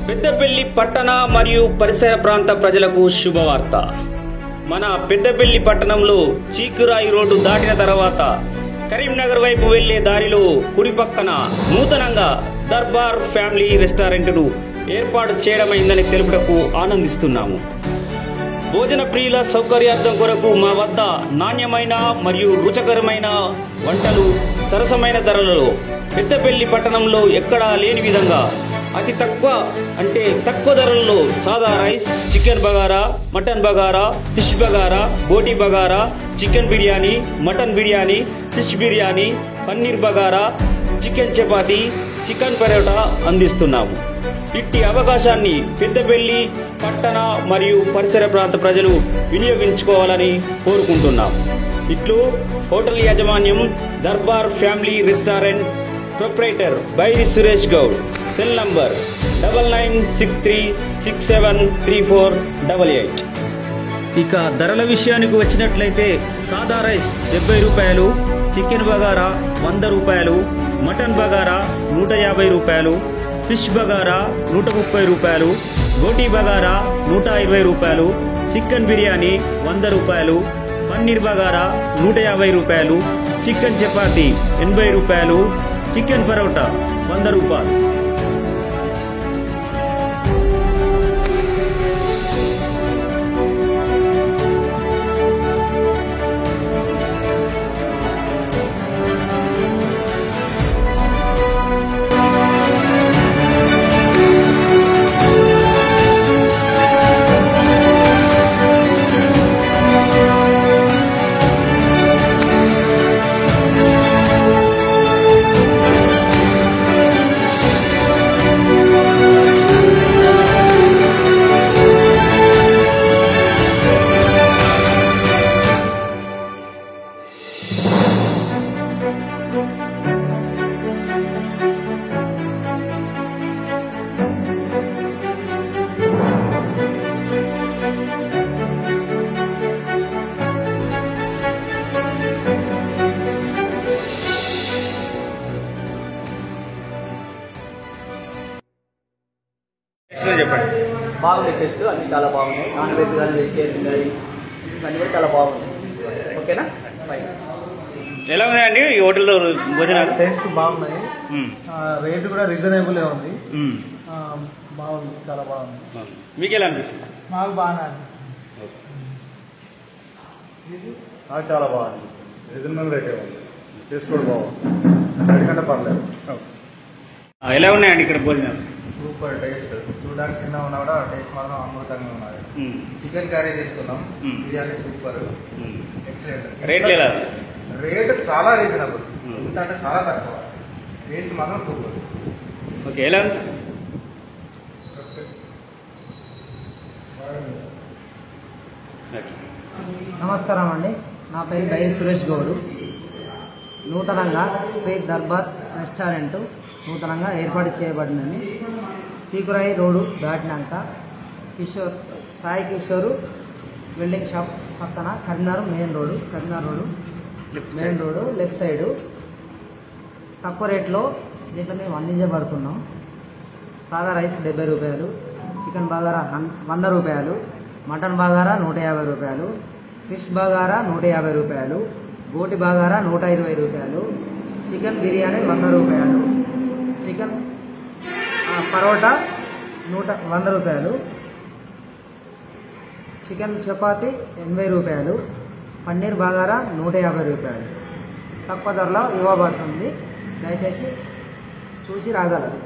పెద్దపల్లి పట్టణ మరియు పరిసర ప్రాంత ప్రజలకు శుభవార్త. మన పెద్దపల్లి పట్టణంలో చీకురాయి రోడ్డు దాటిన తర్వాత కరీంనగర్ వైపు వెళ్లే దారిలో కుడి పక్కన నూతనంగా దర్బార్ ఫ్యామిలీ రెస్టారెంట్ను ఏర్పాటు చేయడమైందని తెలుపుటకు ఆనందిస్తున్నాము. భోజన ప్రియుల సౌకర్యార్థం కొరకు మా వద్ద నాణ్యమైన మరియు రుచికరమైన వంటలు సరసమైన ధరలలో పెద్దపల్లి పట్టణంలో ఎక్కడా లేని విధంగా అతి తక్కువ ధరల్లో సాదా rice, chicken bagara, mutton bagara, fish bagara, boti bagara, chicken biryani, mutton biryani, fish biryani, paneer bagara, chicken chapati, chicken parota అందిస్తున్నాము. ఇట్టి అవకాశాన్ని పెద్దపల్లి పట్టణ మరియు పరిసర ప్రాంత ప్రజలు వినియోగించుకోవాలని కోరుకుంటున్నాం. ఇట్లు హోటల్ యాజమాన్యం Darbar family restaurant, proprietor Bairi Suresh Goud. Cell number 9963673488. ఇక ధరల విషయానికి వచ్చినట్లయితే సాదా రైస్ 70 రూపాయలు, చికెన్ బగారా 100 రూపాయలు, మటన్ బగారా 150 రూపాయలు, ఫిష్ బగారా 130 రూపాయలు, గోటీ బగారా 120 రూపాయలు, చికెన్ బిర్యానీ 100 రూపాయలు, పన్నీర్ బగారా 150 రూపాయలు, చికెన్ చపాతీ 80 రూపాయలు, చికెన్ పరోటా 100 రూపాయలు. చెప్పండి. బాగుంది టేస్ట్, అన్నీ చాలా బాగున్నాయి. నాన్ వెజ్ కానీ వెజిటేరియన్ కానీ అన్నీ కూడా చాలా బాగున్నాయి. ఓకేనా? ఎలా ఉన్నాయండి ఈ హోటల్లో భోజనాలు? టేస్ట్ బాగున్నాయి, రేట్ కూడా రీజనబుల్గా ఉంది. బాగుంది, చాలా బాగుంది. మీకు ఎలా అనిపించింది? మాకు బాగా అనిపించింది. చాలా బాగుంది, రీజనబుల్ రేటే ఉంది, టేస్ట్ కూడా బాగుంది, ఎందుకంటే పర్లేదు. ఎలా ఉన్నాయండి ఇక్కడ భోజనాలు? సూపర్ టేస్ట్, చూడడానికి చిన్న ఉన్నా కూడా టేస్ట్ మాత్రం అమృతంగా ఉన్నది. చికెన్ కర్రీ తీసుకున్నాం, బిర్యానీ సూపర్, ఎక్సలెంట్. రేట్ చాలా రీజనబుల్, ఎందుకంటే చాలా తక్కువ, టేస్ట్ మాత్రం సూపర్. ఓకే, ఎలా? నమస్కారం అండి, నా పేరు బైరి సురేష్ గౌడ్. నూతనంగా శ్రీ దర్బార్ రెస్టారెంట్ నూతనంగా ఏర్పాటు చేయబడిందని చీకురాయి రోడ్డు దాటినాక సాయి కిషోర్ వెల్డింగ్ షాప్ పక్కన కరీంనగర్ రోడ్డు లెఫ్ట్ సైడు తక్కువ రేట్లో దీంట్లో మేము అందించబడుతున్నాం. సాదా రైస్ 70 రూపాయలు, చికెన్ బగారా 100 రూపాయలు, మటన్ బగారా 150 రూపాయలు, ఫిష్ బగారా 150 రూపాయలు, గోటి బగారా 120 రూపాయలు, చికెన్ బిర్యానీ 100 రూపాయలు, చికెన్ పరోటా 100 రూపాయలు, చికెన్ చపాతీ 80 రూపాయలు, పన్నీర్ బగారా 150 రూపాయలు. తక్కువ ధరలో ఇవ్వబడుతుంది, దయచేసి చూసి రాగలరు.